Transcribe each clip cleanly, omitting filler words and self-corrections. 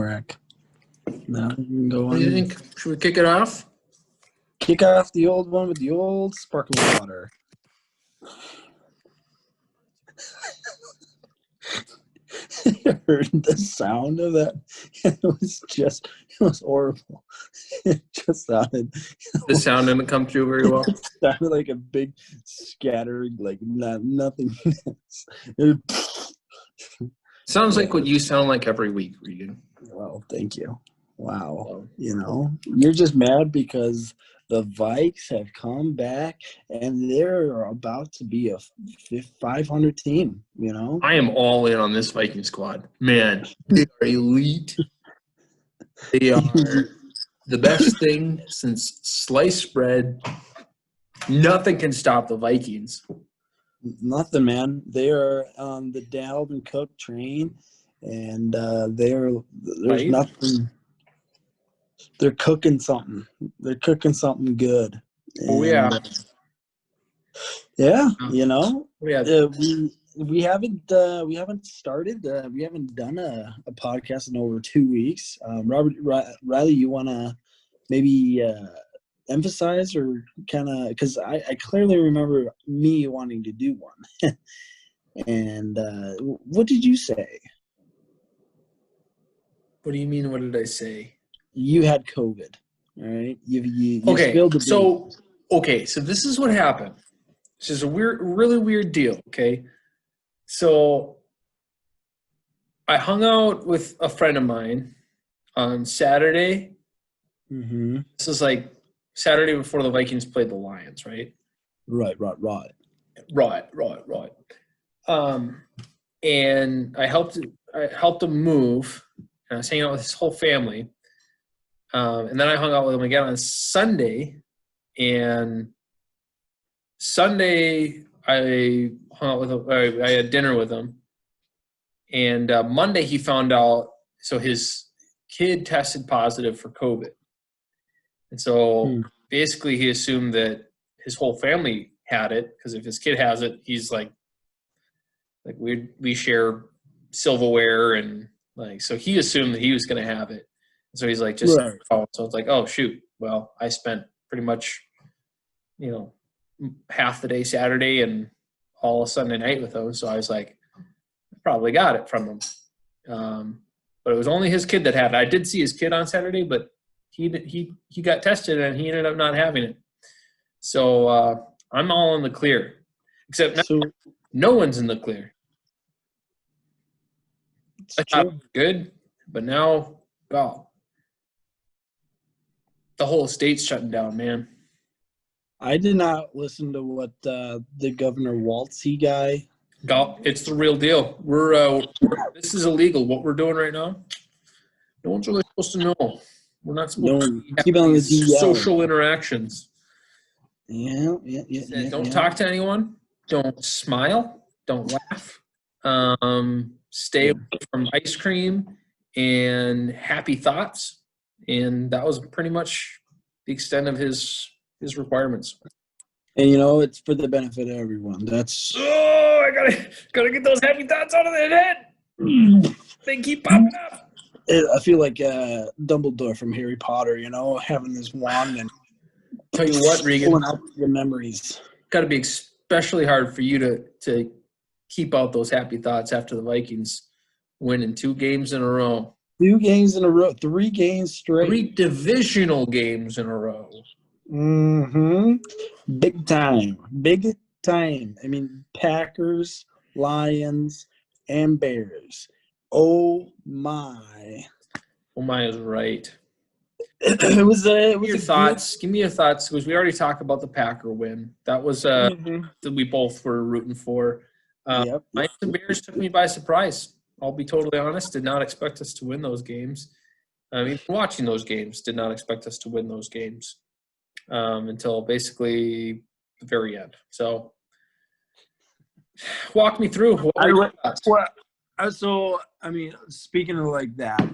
wreck. Now we can go What on. do you think? Should we kick it off? Kick off the old one with the old sparkling water. I heard the sound of that. It was horrible. It just sounded. The sound didn't come through very well. It sounded like a big scattering, like nothing. Sounds like what you sound like every week, Regan. Well, thank you. Wow. You're just mad because the Vikes have come back and they're about to be a 500 team, I am all in on this Viking squad. Man, they are elite. They are the best thing since sliced bread. Nothing can stop the Vikings. Nothing, man. They are on the Dalvin Cook train, and there's Right? nothing. They're cooking something. They're cooking something good. Oh yeah. Yeah, we haven't started. We haven't done a podcast in over 2 weeks. Riley, you want to maybe emphasize or kind of, because I clearly remember me wanting to do one. And what did you say? What do you mean? What did I say? You had COVID, all right? You Okay, spilled the so this is what happened. This is a really weird deal, okay? So I hung out with a friend of mine on Saturday. Mm-hmm. This is like Saturday before the Vikings played the Lions, right? Right. And I helped him move, and I was hanging out with his whole family. And then I hung out with him again on Sunday. And Sunday I hung out with him. I had dinner with him. And Monday he found out. So his kid tested positive for COVID. And so basically he assumed that his whole family had it, because if his kid has it, he's like we share silverware, and so he assumed that he was going to have it. And so he's like, just right. So it's like, oh shoot, well, I spent pretty much half the day Saturday and all of Sunday night with him. So I was like, I probably got it from him. But it was only his kid that had it. I did see his kid on Saturday, but he got tested and he ended up not having it. So I'm all in the clear, except no one's in the clear. I thought it was good, but now, wow, the whole state's shutting down, man. I did not listen to what the Governor Waltsy guy. It's the real deal. This is illegal. What we're doing right now, no one's really supposed to know. We're not supposed to keep on the DL. Social interactions. Yeah. Don't talk to anyone. Don't smile. Don't laugh. Stay away from ice cream and happy thoughts. And that was pretty much the extent of his requirements. And it's for the benefit of everyone. That's I gotta get those happy thoughts out of their head. They keep popping up. I feel like Dumbledore from Harry Potter, having this wand and tell you what, Regan, pulling out your memories. Got to be especially hard for you to keep out those happy thoughts after the Vikings winning 2 games in a row. 2 games in a row, 3 games straight. 3 divisional games in a row. Mm-hmm. Big time. I mean, Packers, Lions, and Bears. Oh my! Oh my is right. It was Give me your thoughts, because we already talked about the Packer win. That was that we both were rooting for. Yep. The Bears took me by surprise. I'll be totally honest. Did not expect us to win those games. Even watching those games, did not expect us to win those games until basically the very end. So, walk me through. Speaking of like that,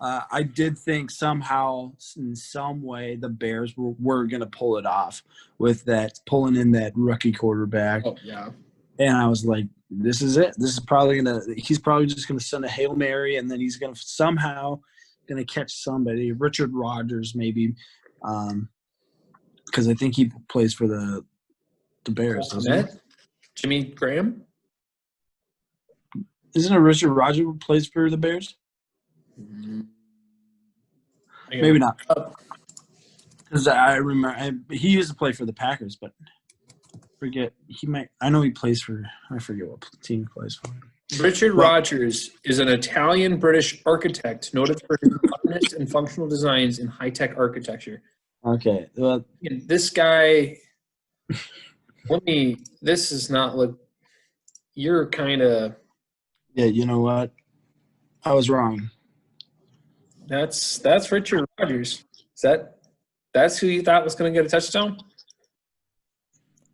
I did think somehow, in some way, the Bears were going to pull it off with that, pulling in that rookie quarterback. Oh, yeah. And I was like, this is it. This is probably he's probably just going to send a Hail Mary, and then he's going to somehow gonna catch somebody. Richard Rodgers maybe, because I think he plays for the Bears, doesn't he? Jimmy Graham? Isn't it Richard Rodgers who plays for the Bears? Maybe not. Because I remember he used to play for the Packers, but forget he might. I know he plays for. I forget what team he plays for. Richard Rodgers is an Italian-British architect noted for his modernist and functional designs in high-tech architecture. Okay, well, This guy. This is not look. You're kind of. yeah, you know what? I was wrong. That's Richard Rodgers. That's who you thought was going to get a touchdown?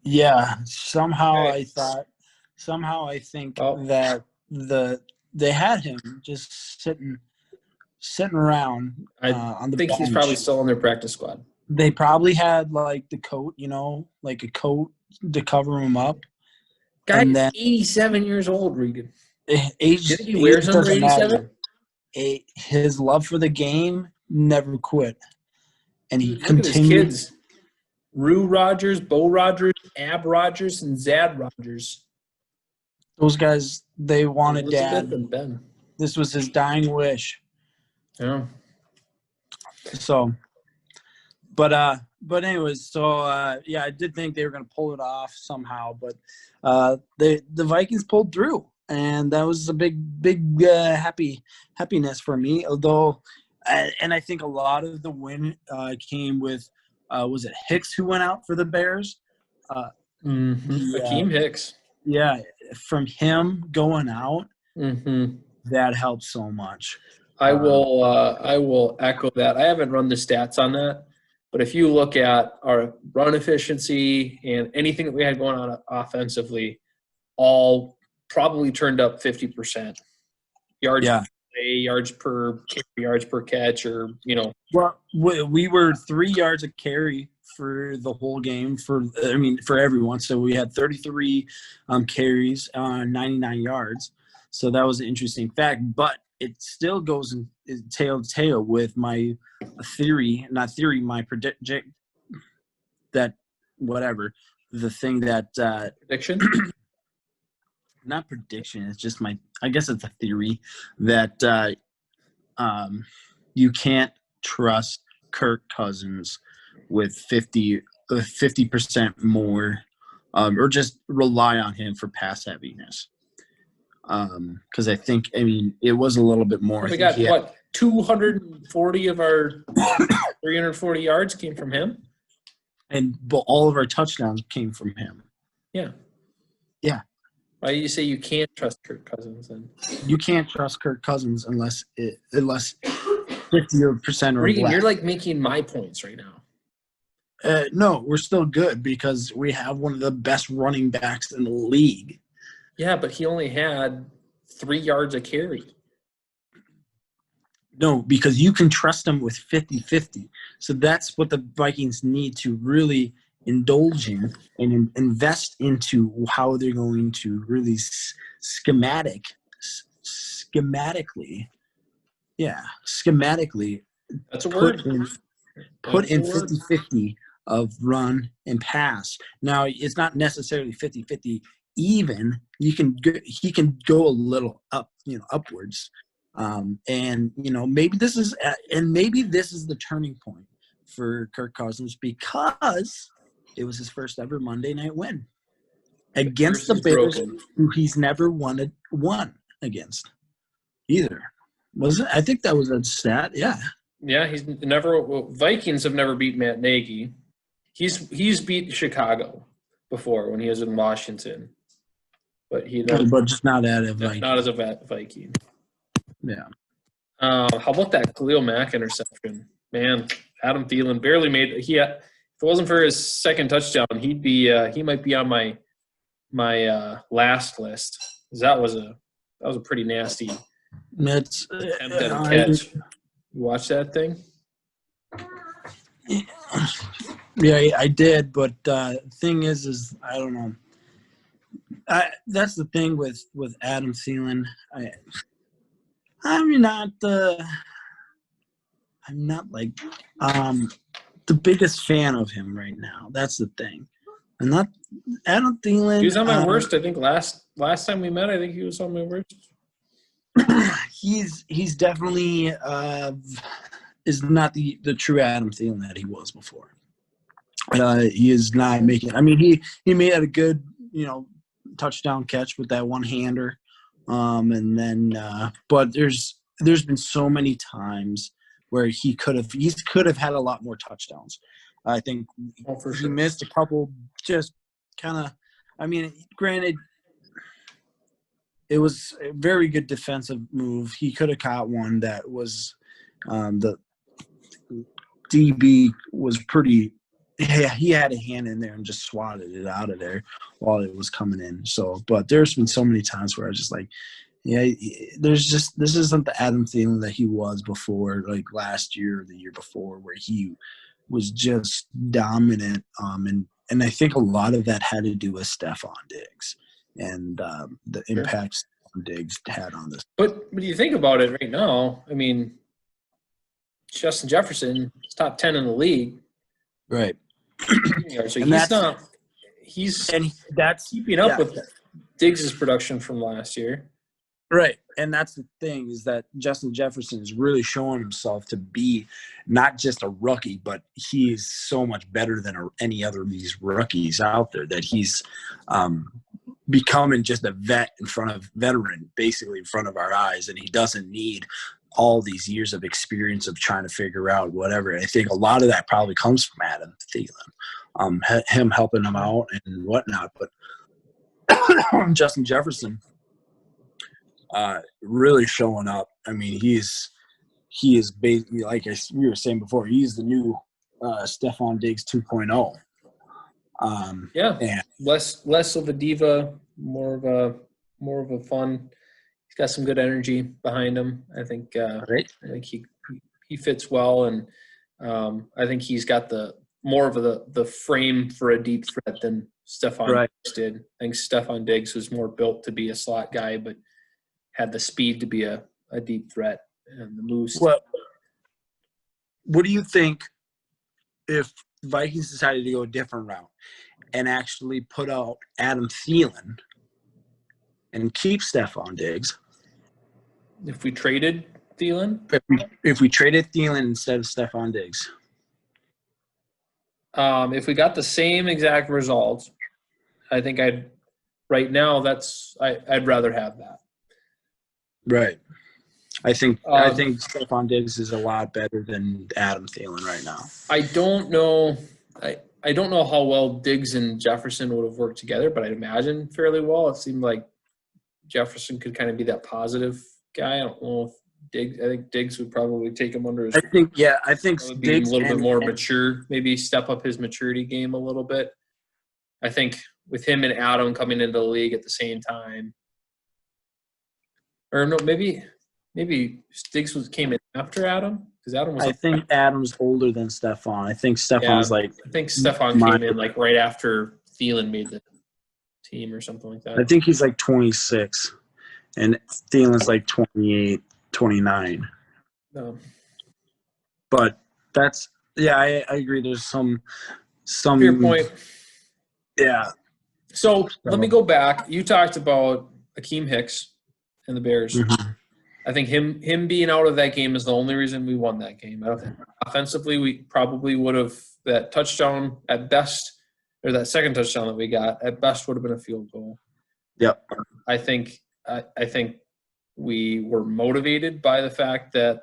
Yeah, somehow Okay. I think that they had him just sitting around on the think bench. he's probably still on their practice squad. They probably had like the coat, like a coat to cover him up. Guy And is then 87 years old, Regan. Age, Did he wear number doesn't 87? matter. His love for the game never quit, and he Look continued. at his kids: Rue Rogers, Bo Rogers, Ab Rogers, and Zad Rogers. Those guys, they wanted Elizabeth Dad. and Ben. This was his dying wish. Yeah. So, but anyways, so yeah, I did think they were going to pull it off somehow, but the Vikings pulled through, and that was a big happiness for me. Although, and I think a lot of the win came with was it Hicks who went out for the Bears? Hakeem Hicks. Yeah, from him going out, Mm-hmm. that helped so much. I will echo that. I haven't run the stats on that, but if you look at our run efficiency and anything that we had going on offensively, all probably turned up 50%. Yards per play, yards per catch, or Well, we were 3 yards a carry for the whole game for everyone. So we had 33 carries on 99 yards. So that was an interesting fact, but it still goes in tail to tail with my theory, my prediction that whatever the thing that prediction. Not prediction. It's just I guess it's a theory that you can't trust Kirk Cousins with 50% more, or just rely on him for pass heaviness. Because it was a little bit more. We got 240 of our 340 yards came from him, but all of our touchdowns came from him. Yeah. Why do you say you can't trust Kirk Cousins then? You can't trust Kirk Cousins unless 50% or Regan, less. you're like making my points right now. No, we're still good because we have one of the best running backs in the league. Yeah, but he only had 3 yards a carry. No, because you can trust him with 50-50. So that's what the Vikings need to really indulge in and invest into how they're going to really schematically. That's a word. Put in 50-50 of run and pass. Now, it's not necessarily 50-50 even. He can go a little up, upwards. Maybe this is the turning point for Kirk Cousins because it was his first ever Monday night win against the Bears, who he's never won against either. Was it? I think that was a stat. Yeah. Yeah, he's never. Well, Vikings have never beat Matt Nagy. He's beat Chicago before when he was in Washington, but just not as a Viking. Not as a Viking. Yeah. How about that Khalil Mack interception? Man, Adam Thielen barely made. If it wasn't for his second touchdown, he might be on my last list. That was a pretty nasty attempt at a catch. You watch that thing? Yeah, I did, but thing is I don't know. That's the thing with Adam Thielen. I'm not I'm not like the biggest fan of him right now. That's the thing. I'm not Adam Thielen. He was on my worst. I think last time we met, I think he was on my worst. He's definitely is not the true Adam Thielen that he was before. He is not making. I mean, he made a good touchdown catch with that one hander, and then but there's been so many times where he could have had a lot more touchdowns. I think he missed a couple. Just kind of. I mean, granted, it was a very good defensive move. He could have caught one that was the DB was pretty. Yeah, he had a hand in there and just swatted it out of there while it was coming in. So, but there's been so many times where I was just like, yeah, this isn't the Adam Thielen that he was before, like last year or the year before, where he was just dominant. And I think a lot of that had to do with Stephon Diggs and the impact Stephon Diggs had on this. But when you think about it right now, I mean, Justin Jefferson is top 10 in the league. Right. So he's keeping up with Diggs' production from last year. Right. And that's the thing, is that Justin Jefferson is really showing himself to be not just a rookie, but he's so much better than any other of these rookies out there, that he's becoming just a veteran, basically in front of our eyes. And he doesn't need all these years of experience of trying to figure out whatever. I think a lot of that probably comes from Adam Thielen, him helping him out and whatnot. But Justin Jefferson really showing up. I mean, he is basically, like we were saying before, he's the new Stephon Diggs 2.0. And less of a diva, more of a fun. He's got some good energy behind him. I think he fits well, and I think he's got the more of the frame for a deep threat than Stephon Diggs did. I think Stephon Diggs was more built to be a slot guy, but had the speed to be a deep threat and the moves. Well, what do you think if Vikings decided to go a different route and actually put out Adam Thielen and keep Stephon Diggs? If we traded Thielen? If we traded Thielen instead of Stephon Diggs. If we got the same exact results, I think I'd rather have that. Right. I think Stephon Diggs is a lot better than Adam Thielen right now. I don't know. I don't know how well Diggs and Jefferson would have worked together, but I'd imagine fairly well. It seemed like Jefferson could kind of be that positive guy. I don't know if Diggs. I think Diggs would probably take him under his. I think Diggs a little bit more mature. Maybe step up his maturity game a little bit. I think with him and Adam coming into the league at the same time, or no, maybe Diggs came in after Adam, because Adam was. I think Adam's older than Stephon. I think Stephon's I think Stephon came in like right after Thielen made the team or something like that. I think he's like 26, and Thielen's like 28, 29. No. But that's I agree. There's some. Fair point. Yeah. So let me go back. You talked about Akeem Hicks and the Bears. Mm-hmm. I think him being out of that game is the only reason we won that game. I don't think offensively we probably would have that touchdown at best, or that second touchdown that we got at best would have been a field goal. Yep. I think we were motivated by the fact that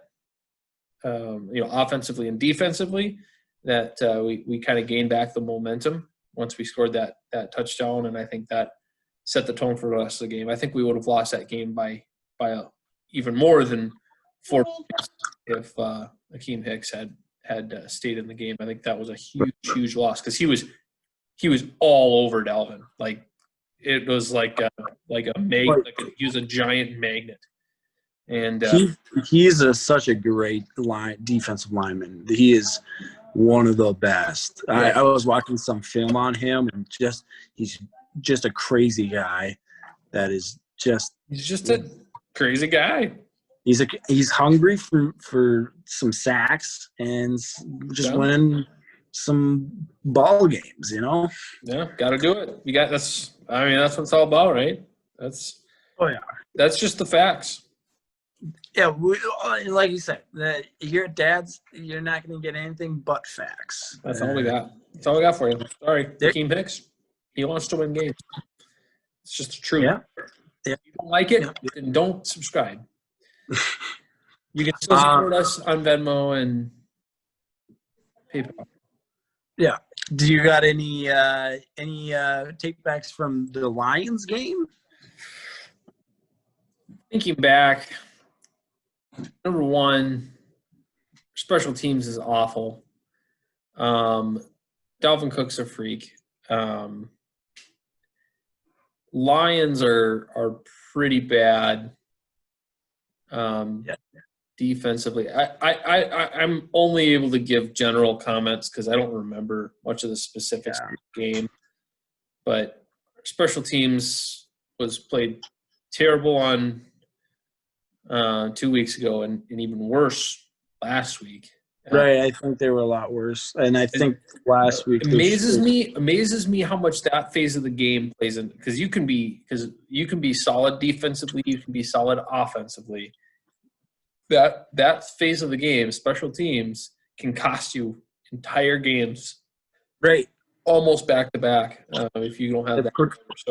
offensively and defensively that we kind of gained back the momentum once we scored that touchdown, and I think that set the tone for the rest of the game. I think we would have lost that game by even more than 4 points if Akeem Hicks had stayed in the game. I think that was a huge loss, because he was all over Dalvin. Like it was like a magnet. He was a giant magnet. And he's such a great defensive lineman. He is one of the best. Yeah. I was watching some film on him, and he's just a crazy guy. That is he's just a crazy guy. he's hungry for some sacks and just winning some ball games, you know? Yeah, got to do it. That's what it's all about, right? That's just the facts. Yeah, like you said, here at Dad's, you're not going to get anything but facts. That's all we got. That's all we got for you. Sorry, Hakeem Hicks. He wants to win games. It's just the truth. Yeah. If you don't like it, then don't subscribe. You can still support us on Venmo and PayPal. Yeah. Do you got any takebacks from the Lions game? Thinking back, number one, special teams is awful. Dalvin Cook's a freak. Lions are pretty bad defensively. I'm only able to give general comments because I don't remember much of the specifics of the game. But special teams was played terrible on 2 weeks ago and even worse last week. Right, I think they were a lot worse, and I think last week amazes me how much that phase of the game plays in, because you can be solid defensively, you can be solid offensively. That phase of the game, special teams, can cost you entire games, right? Almost back to back if you don't have that.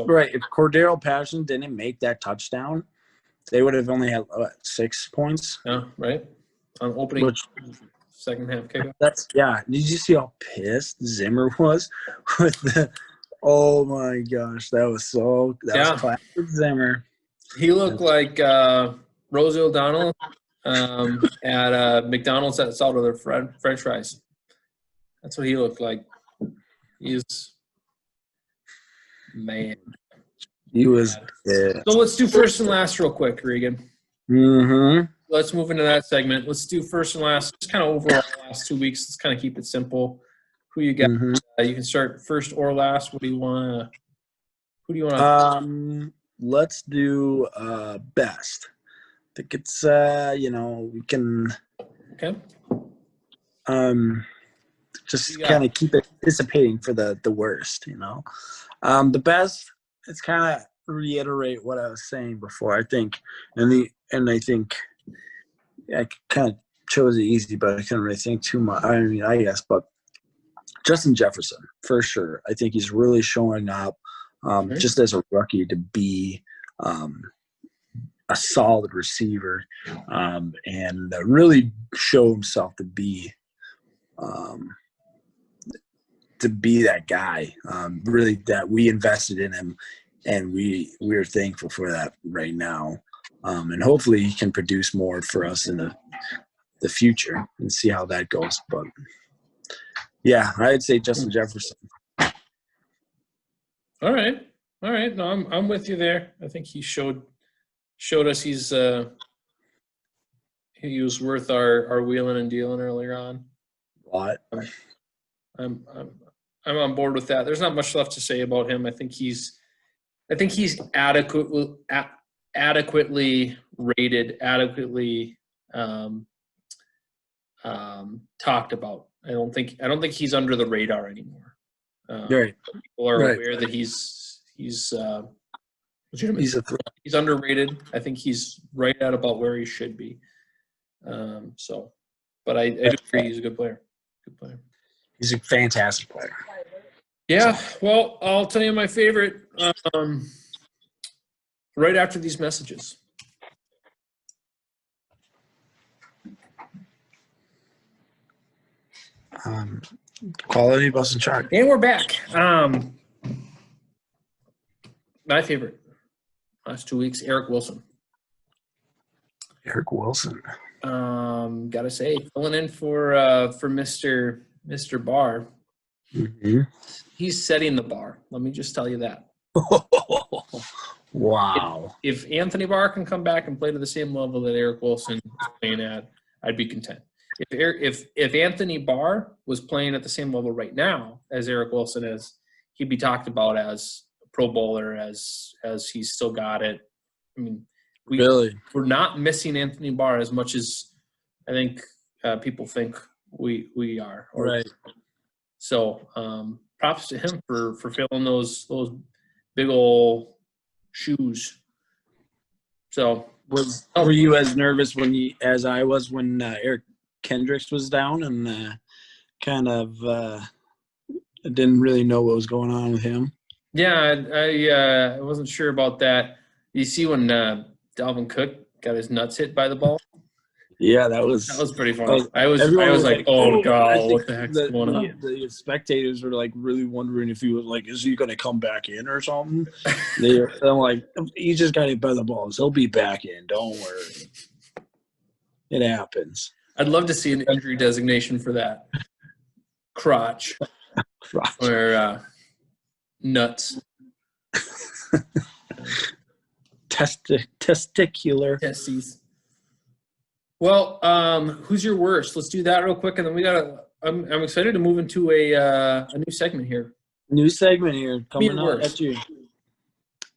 Right, if Cordero Patterson didn't make that touchdown, they would have only had 6 points. Yeah, right. On opening. Second half kickoff. Did you see how pissed Zimmer was with the? Oh my gosh, that was classic Zimmer. He looked like Rosie O'Donnell at McDonald's that sold their French fries. That's what he looked like. He's man. He was. So let's do first and last real quick, Regan. Mm-hmm. Let's move into that segment. Let's do first and last, just kind of overall the last 2 weeks. Let's kind of keep it simple. Who you got? Mm-hmm. You can start first or last. Who do you want to? Let's do best. I think it's we can. Okay. Just kind of keep anticipating for the worst. The best. It's kind of reiterate what I was saying before. I think, and I think. I kind of chose it easy, but I couldn't really think too much. I guess, but Justin Jefferson, for sure. I think he's really showing up just as a rookie to be a solid receiver and really show himself to be that guy. Really, that we invested in him, and we're thankful for that right now. And hopefully he can produce more for us in the future and see how that goes. But yeah, I'd say Justin Jefferson. All right. No, I'm with you there. I think he showed us he was worth our wheeling and dealing earlier on. What? I'm on board with that. There's not much left to say about him. I think he's adequately rated, adequately talked about. I don't think he's under the radar anymore. Right. People are aware that he's legitimate. He's underrated. I think he's right at about where he should be. But I do agree he's a good player. He's a fantastic player. Yeah. Well, I'll tell you my favorite. Right after these messages. Quality bus and truck. And we're back. My favorite last 2 weeks, Eric Wilson. Gotta say, filling in for Mr. Barr. Mm-hmm. He's setting the bar. Let me just tell you that. Wow. If Anthony Barr can come back and play to the same level that Eric Wilson is playing at, I'd be content. If Anthony Barr was playing at the same level right now as Eric Wilson is, he'd be talked about as a Pro Bowler, as he's still got it. I mean, Really? we're not missing Anthony Barr as much as I think people think we are. Right. So props to him for filling those big old shoes. So were you as nervous as I was when Eric Kendricks was down and kind of didn't really know what was going on with him? Yeah, I wasn't sure about that. You see when Dalvin Cook got his nuts hit by the ball? Yeah, that was pretty funny. I was like, oh God, what the heck's going on? The spectators were like really wondering if he was like, is he going to come back in or something? I'm like, he just got hit by the balls. He'll be back in. Don't worry. It happens. I'd love to see an injury designation for that. Crotch. Or nuts. Testicular. Testes. Well, who's your worst? Let's do that real quick, and then I'm excited to move into a new segment here. New segment here coming up at you.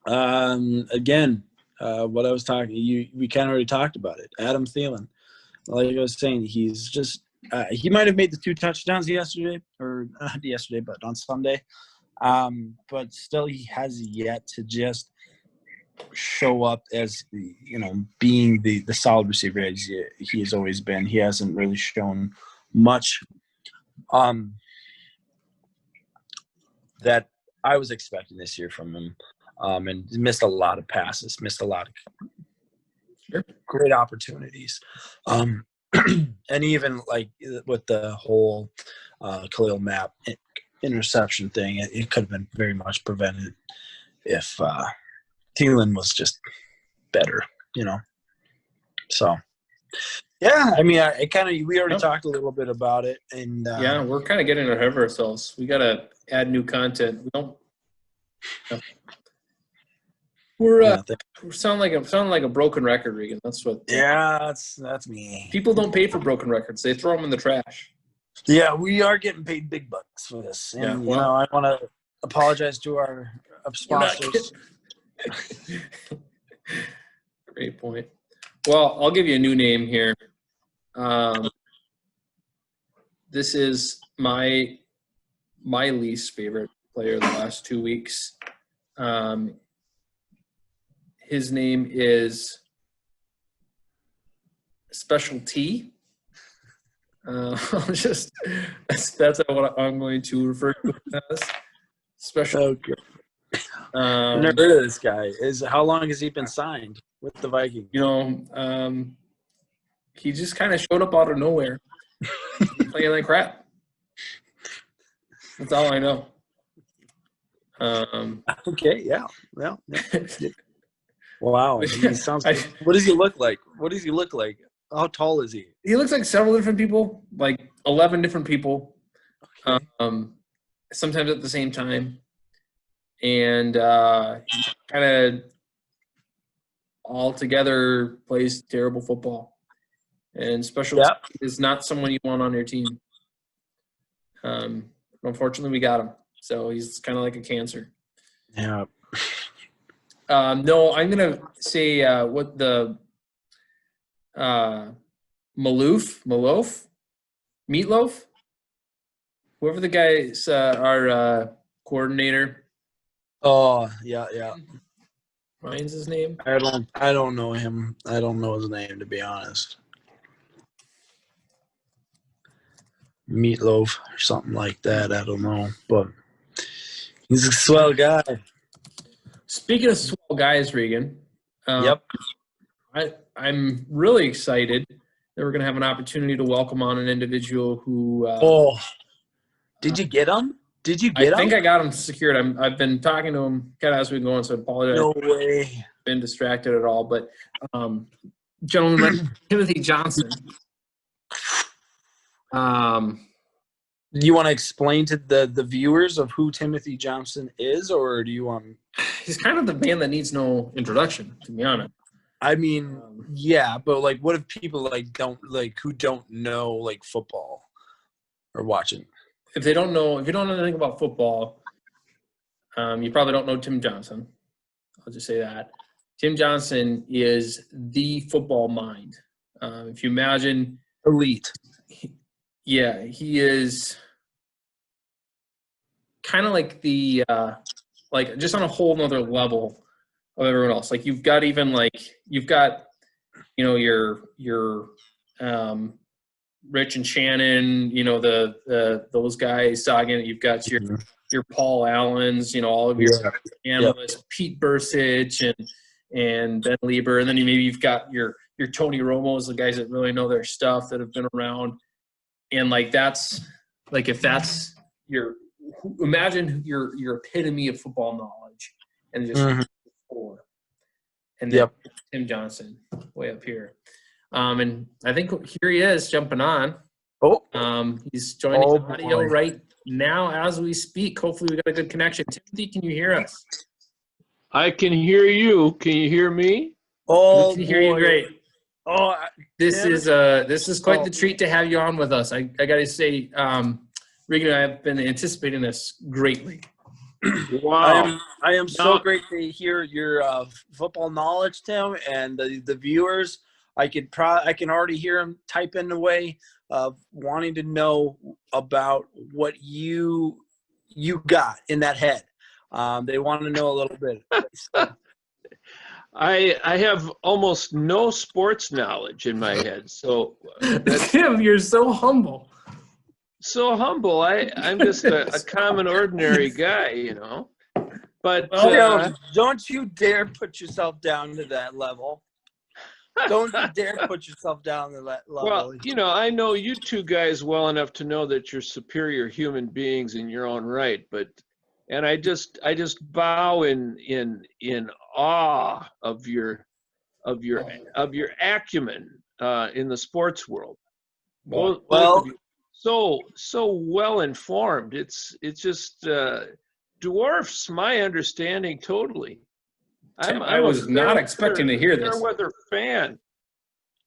Again, what I was talking, we kind of already talked about it. Adam Thielen, like I was saying, he's just he might have made the 2 touchdowns yesterday, or not yesterday, but on Sunday. But still, he has yet to just show up as being the solid receiver as he has always been. He hasn't really shown much that I was expecting this year from him, and missed a lot of passes, missed a lot of great opportunities, and even like with the whole Khalil Mapp interception thing, it could have been very much prevented if Thielen was just better, So, yeah, I mean, we already talked a little bit about it, and yeah, we're kind of getting ahead of ourselves. We got to add new content. We don't. We're sounding like a broken record, Regan. That's what. Yeah, that's me. People don't pay for broken records; they throw them in the trash. Yeah, we are getting paid big bucks for this, and I want to apologize to our sponsors. Great point. Well, I'll give you a new name here. This is my least favorite player the last 2 weeks. His name is Special T. That's what I'm going to refer to him as. Special. Okay. I've never heard of this guy. How long has he been signed with the Vikings? He just kind of showed up out of nowhere, playing like crap. That's all I know. Okay, yeah. Well, yeah. Wow. He sounds. What does he look like? How tall is he? He looks like several different people, like 11 different people, okay. Sometimes at the same time. And kind of all together plays terrible football. And Special is not someone you want on your team. Unfortunately, we got him. So he's kind of like a cancer. Yeah. No, I'm going to say what the Meatloaf, whoever the guys our coordinator. Oh, yeah. Ryan's his name? I don't know him. I don't know his name, to be honest. Meatloaf or something like that. I don't know. But he's a swell guy. Speaking of swell guys, Regan. Yep. I'm really excited that we're going to have an opportunity to welcome on an individual who did you get him? I think I got him secured. I've been talking to him kind of as we've been going, so I apologize. No way. Been distracted at all, but gentleman Timothy Johnson. Do you want to explain to the viewers of who Timothy Johnson is, or do you want? He's kind of the man that needs no introduction, to be honest. I mean, yeah, but like, what if people who don't know football or watching? If you don't know anything about football, you probably don't know Tim Johnson. I'll just say that. Tim Johnson is the football mind. If you imagine, Elite. yeah, he is kind of like the like just on a whole nother level of everyone else. Like you've got your Rich and Shannon, those guys talking. You've got your Paul Allens, all of your analysts, Pete Bursich and Ben Lieber, and then you've got your Tony Romos, the guys that really know their stuff that have been around. And like that's like if that's imagine your epitome of football knowledge and just four. And then Tim Johnson way up here. And I think here he is jumping on. He's joining the audio right now as we speak. Hopefully we got a good connection. Timothy, can you hear us? I can hear you. Can you hear me? We can hear you great. This is quite the treat to have you on with us. I got to say, Regan and I have been anticipating this greatly. Wow! I am so great to hear your football knowledge, Tim, and the viewers. I can already hear them typing away, wanting to know about what you got in that head. They want to know a little bit. I have almost no sports knowledge in my head, so Tim, you're so humble. So humble. I'm just a common, ordinary guy, But don't you dare put yourself down to that level. Don't you dare put yourself down to that level. Well, I know you two guys well enough to know that you're superior human beings in your own right, and I just bow in awe of your acumen in the sports world. Both of you, so well informed. It's just dwarfs my understanding totally. I was not expecting to hear this. Fairweather fan.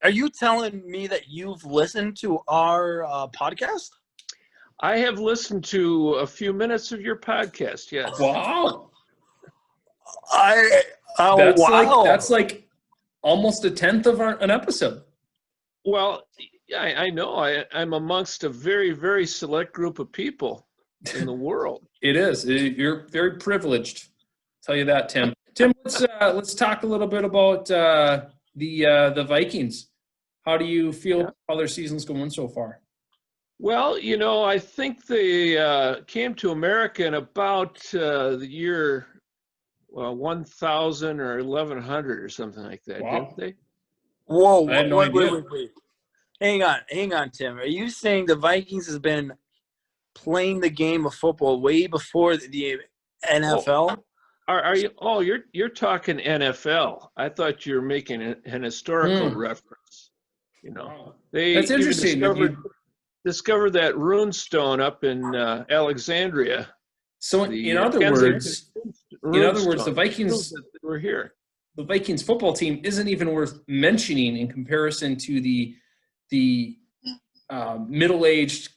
Are you telling me that you've listened to our podcast? I have listened to a few minutes of your podcast. Yes. Wow. That's like almost a tenth of an episode. Well, I know. I'm amongst a very, very select group of people in the world. It is. You're very privileged. I'll tell you that, Tim. Tim, let's talk a little bit about the Vikings. How do you feel how their season's going so far? Well, I think they came to America in about the year 1000 or 1100 or something like that, didn't they? Whoa! I had no idea. Wait. Hang on, Tim. Are you saying the Vikings has been playing the game of football way before the NFL? Are you? Oh, you're talking NFL. I thought you were making an historical reference. That's interesting. Discovered that rune stone up in Alexandria. So in other words, the Vikings were here. The Vikings football team isn't even worth mentioning in comparison to the middle-aged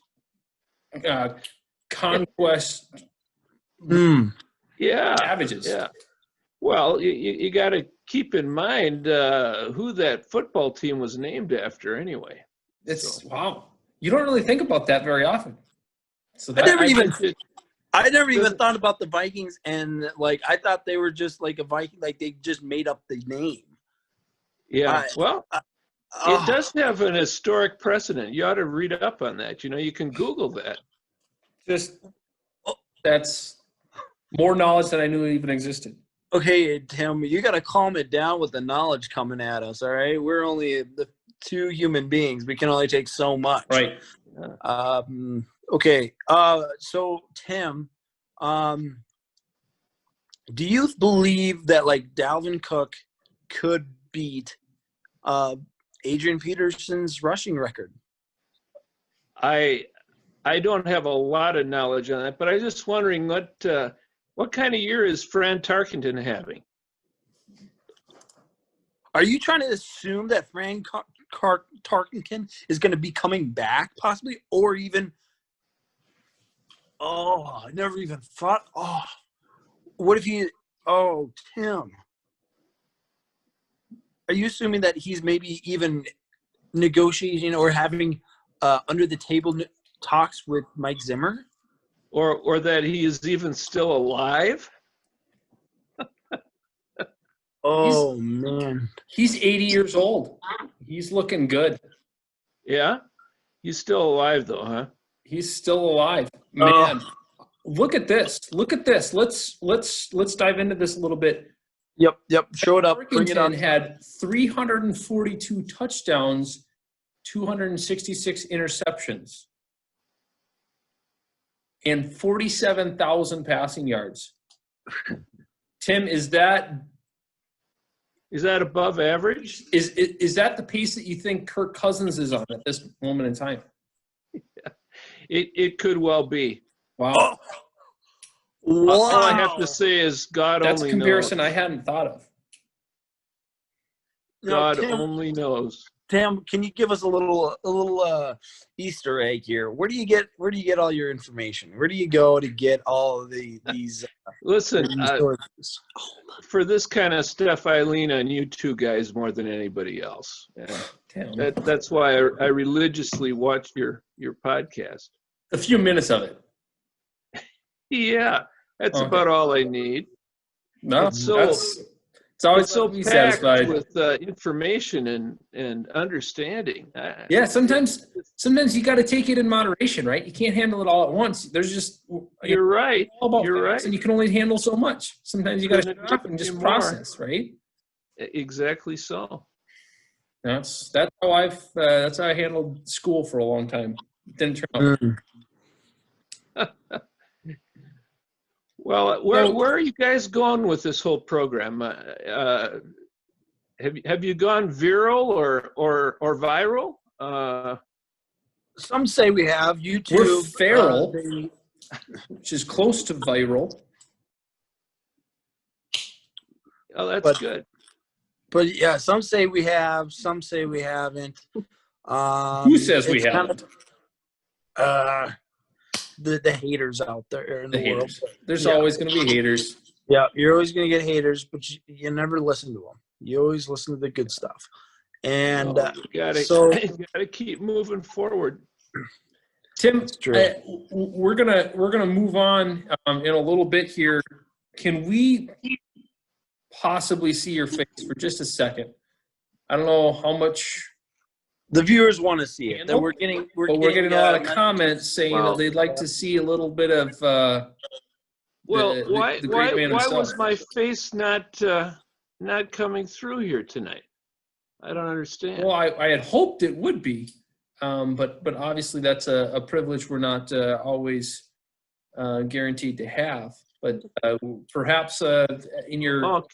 conquest savages. Yeah. Well, you got to keep in mind who that football team was named after anyway. Wow. You don't really think about that very often. So I never even thought about the Vikings, and I thought they were just like a Viking, like they just made up the name. Yeah. It does have an historic precedent. You ought to read up on that. You can Google that. That's more knowledge than I knew even existed. Okay, Tim, you got to calm it down with the knowledge coming at us, all right? We're only the two human beings. We can only take so much. Right. Okay. So, Tim, do you believe that, Dalvin Cook could beat Adrian Peterson's rushing record? I don't have a lot of knowledge on that, but I was just wondering what kind of year is Fran Tarkenton having? Are you trying to assume that Fran Tarkenton is going to be coming back, possibly, or even? Oh, I never even thought. Oh, what if he? Oh, Tim. are you assuming that he's maybe even negotiating or having under the table talks with Mike Zimmer? Or that he is even still alive? Oh, man. He's 80 years old. He's looking good. Yeah? He's still alive, though, huh? He's still alive. Man, look at this. Look at this. Let's dive into this a little bit. Yep. Show it up. Bring it up. Had 342 touchdowns, 266 interceptions, and 47,000 passing yards. Tim, is that above average? Is that the pace that you think Kirk Cousins is on at this moment in time? Yeah. It could well be. Wow. Wow. All I have to say is God That's only a comparison knows. I hadn't thought of. God only knows. Tim, can you give us a little Easter egg here? Where do you get all your information? Where do you go to get all of these? Listen, sources? for this kind of stuff, I lean on you two guys more than anybody else. And that's why I religiously watch your podcast. A few minutes of it. Yeah, that's Okay. about all I need. No, It's always so be packed satisfied with information and understanding. Yeah, sometimes you got to take it in moderation, right? You can't handle it all at once. There's just You're right. all about You're facts, right. and you can only handle so much. Sometimes you got to Couldn't stop and agree just more. process, right? Exactly so. That's how I handled school for a long time. Didn't turn out. Well, where are you guys going with this whole program? Have you gone viral or viral? Some say we have YouTube. We're feral, which is close to viral. Oh, that's good. But yeah, some say we have, some say we haven't. Who says we haven't? The haters out there in the world. Haters. There's always going to be haters. Yeah, you're always going to get haters, but you never listen to them. You always listen to the good stuff. And you gotta keep moving forward. Tim, we're gonna move on in a little bit here. Can we possibly see your face for just a second? I don't know how much the viewers want to see it. That we're getting a lot of comments saying that they'd like to see a little bit of. Why himself. was my face not coming through here tonight? I don't understand. Well, I had hoped it would be, but obviously that's a privilege we're not always guaranteed to have. But perhaps in your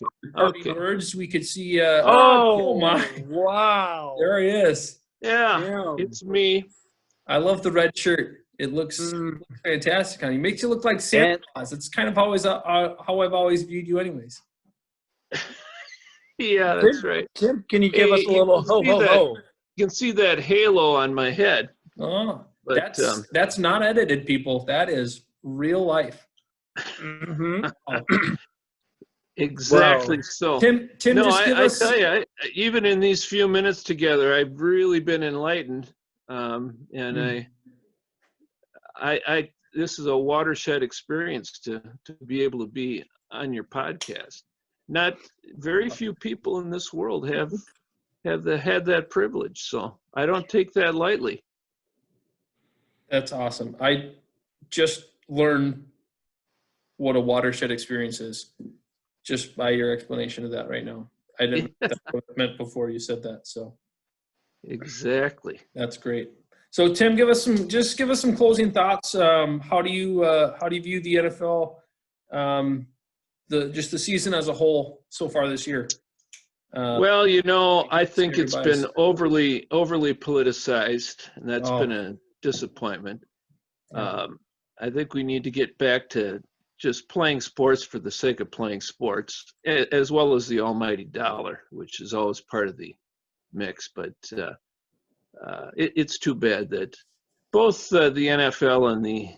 words, we could see. Oh my! Wow! There he is. Yeah, it's me. I love the red shirt. It looks fantastic on you. Makes you look like Santa Claus. It's kind of always how I've always viewed you, anyways. Yeah, that's right. Tim, can you give us a little ho ho ho? You can see that halo on my head. Oh, but, that's not edited, people. That is real life. Mm-hmm. Exactly. Wow. So, Tim, no, just give us. I tell you, even in these few minutes together, I've really been enlightened, and I this is a watershed experience to be able to be on your podcast. Not very few people in this world have had that privilege, so I don't take that lightly. That's awesome. I just learned what a watershed experience is just by your explanation of that right now. I didn't know what it meant before you said that. So exactly. That's great. So Tim, give us some closing thoughts. How do you view the NFL, the season as a whole so far this year? Well, I think it's been overly politicized, and that's been a disappointment. I think we need to get back to just playing sports for the sake of playing sports, as well as the almighty dollar, which is always part of the mix. But it's too bad that both the NFL and the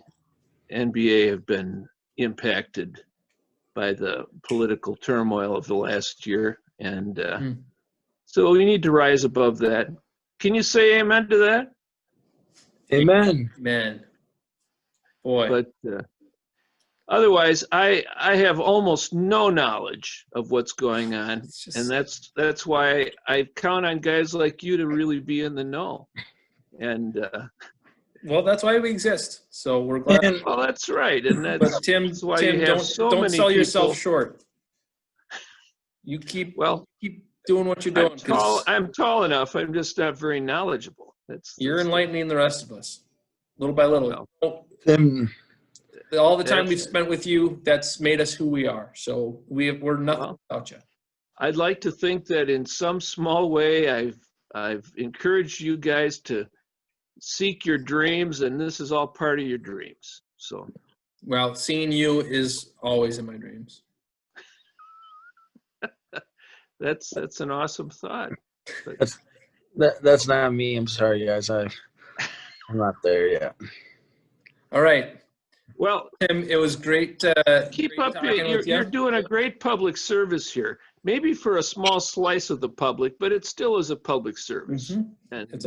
NBA have been impacted by the political turmoil of the last year. And So we need to rise above that. Can you say amen to that? Amen. Man. Boy. But otherwise, I have almost no knowledge of what's going on, and that's why I count on guys like you to really be in the know. And well, that's why we exist. So we're glad. Well, that's right, and But Tim, why you have don't sell yourself people. short. You keep doing what you're doing. I'm tall enough. I'm just not very knowledgeable. You're enlightening the rest of us, little by little. Tim, all the time we've spent with you, that's made us who we are. So we're nothing without you. I'd like to think that in some small way, I've encouraged you guys to seek your dreams, and this is all part of your dreams. So, well, seeing you is always in my dreams. That's an awesome thought. That's not me. I'm sorry, guys. I'm not there yet. All right. Well, Tim, it was great. Keep great up. You're doing a great public service here. Maybe for a small slice of the public, but it still is a public service. Mm-hmm. And it's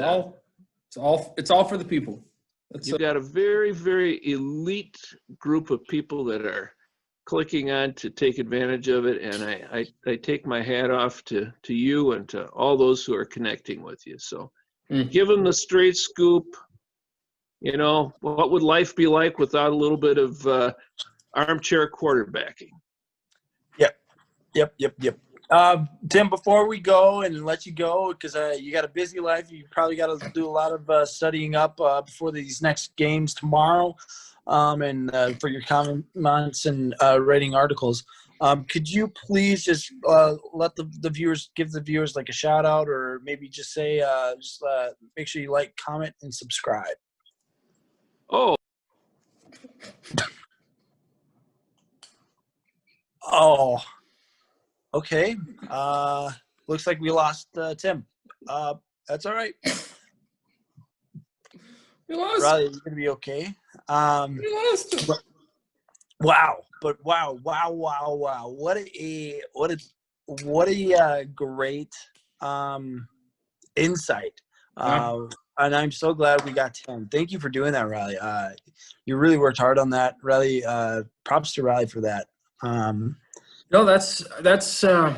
all for the people. You've got a very, very elite group of people that are clicking on to take advantage of it, and I take my hat off to you and to all those who are connecting with you. So give them the straight scoop. You know, what would life be like without a little bit of armchair quarterbacking? Yep. Tim, before we go and let you go, because you got a busy life, you probably got to do a lot of studying up before these next games tomorrow, and for your comments and writing articles. Could you please just let the viewers, give the viewers like a shout out, or maybe just say, make sure you like, comment, and subscribe. Oh. Okay. Looks like we lost Tim. That's all right. We lost. Riley, you're gonna be okay. We lost him. Wow. What a great insight. And I'm so glad we got Tim. Thank you for doing that, Riley. You really worked hard on that, Riley. Props to Riley for that. No, that's been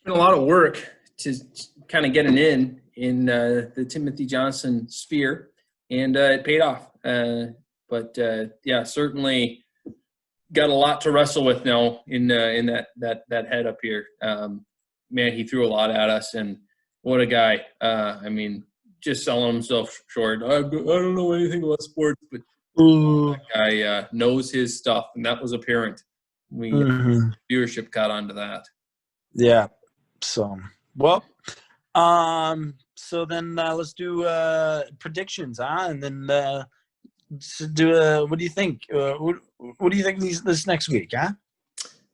a lot of work to kind of get an in the Timothy Johnson sphere, and it paid off. But certainly got a lot to wrestle with now in that head up here. Man, he threw a lot at us, and what a guy. I mean, just selling himself short. I don't know anything about sports, but that guy knows his stuff, and that was apparent. Viewership got onto that. Yeah. So, well, so then let's do predictions, and then do what do you think? What do you think this next week, huh?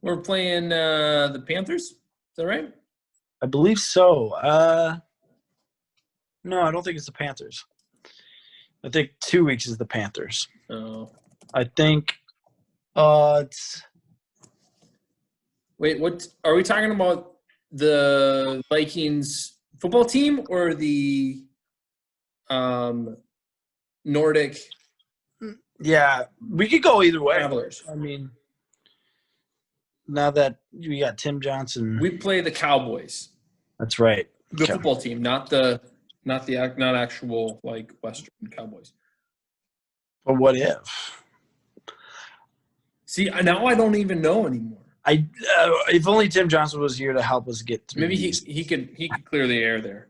We're playing the Panthers. Is that right? I believe so. No, I don't think it's the Panthers. I think 2 weeks is the Panthers. Oh. I think it's. Wait, what are we talking about? The Vikings football team or the Nordic? Yeah, we could go either way. Travelers. I mean, now that we got Tim Johnson, we play the Cowboys. That's right. The football team, not actual like Western Cowboys. But what if? See, now I don't even know anymore. If only Tim Johnson was here to help us get through. Maybe he could clear the air there.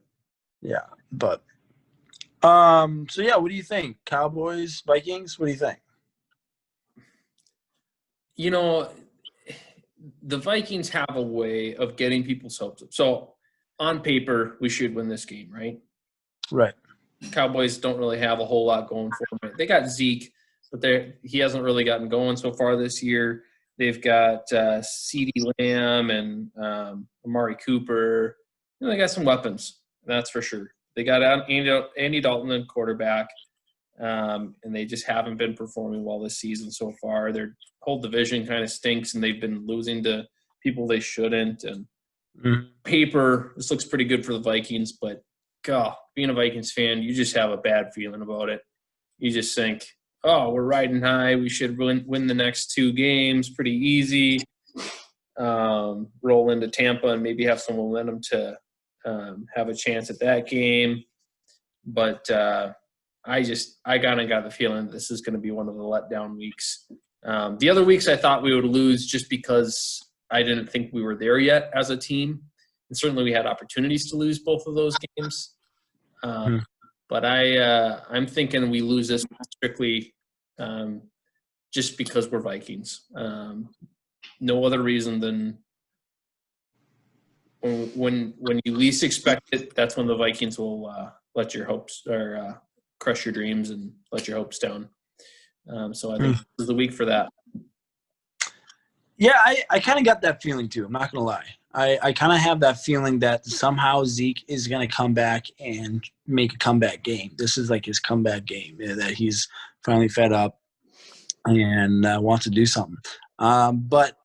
Yeah, but so yeah, what do you think? Cowboys, Vikings, what do you think? You know, the Vikings have a way of getting people's hopes up. So on paper, we should win this game, right? Right. Cowboys don't really have a whole lot going for them. They got Zeke, but he hasn't really gotten going so far this year. They've got CeeDee Lamb and Amari Cooper. You know, they got some weapons, that's for sure. They got Andy Dalton at quarterback, and they just haven't been performing well this season so far. Their whole division kind of stinks, and they've been losing to people they shouldn't. And paper, this looks pretty good for the Vikings, but God, being a Vikings fan, you just have a bad feeling about it. You just think, oh, we're riding high. We should win the next 2 games pretty easy. Roll into Tampa and maybe have some momentum to have a chance at that game. But I kind of got the feeling that this is going to be one of the letdown weeks. The other weeks I thought we would lose just because I didn't think we were there yet as a team. And certainly we had opportunities to lose both of those games. But I'm thinking we lose this strictly just because we're Vikings. No other reason than when you least expect it, that's when the Vikings will let your hopes or crush your dreams and let your hopes down. So I think this is the week for that. Yeah, I kind of got that feeling too. I'm not going to lie. I kind of have that feeling that somehow Zeke is going to come back and make a comeback game. This is like his comeback game, that he's finally fed up and wants to do something. But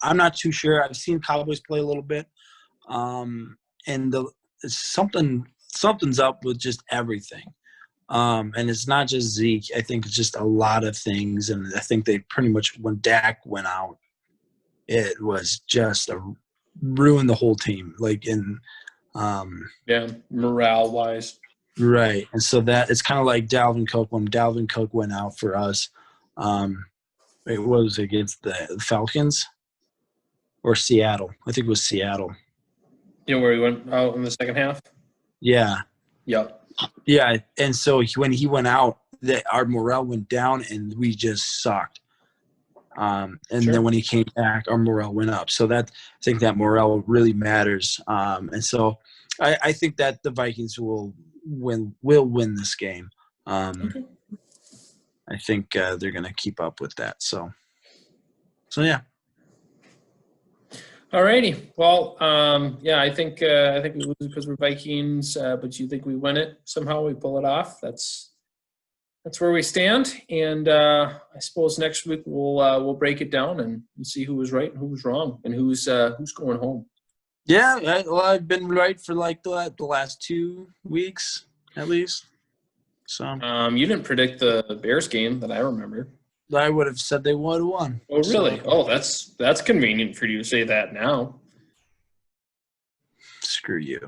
I'm not too sure. I've seen Cowboys play a little bit, and something's up with just everything. And it's not just Zeke. I think it's just a lot of things. And I think they pretty much, when Dak went out, it was just ruined the whole team. Morale-wise. Right. And so that it's kind of like Dalvin Cook. When Dalvin Cook went out for us, it was against the Falcons or Seattle. I think it was Seattle. You know where he went out in the second half? Yeah. Yep. Yeah, and so when he went out, our morale went down, and we just sucked. Then when he came back, our morale went up. So I think that morale really matters. And so I think that the Vikings will win this game. Okay. I think they're going to keep up with that. So yeah. Alrighty. Well, I think we lose because we're Vikings, but you think we win it somehow? We pull it off. That's where we stand. And I suppose next week we'll break it down and see who was right and who was wrong and who's going home. Yeah, I've been right for like the last 2 weeks at least. So you didn't predict the Bears game that I remember. I would have said they would have won. Oh, really? So, that's convenient for you to say that now. Screw you.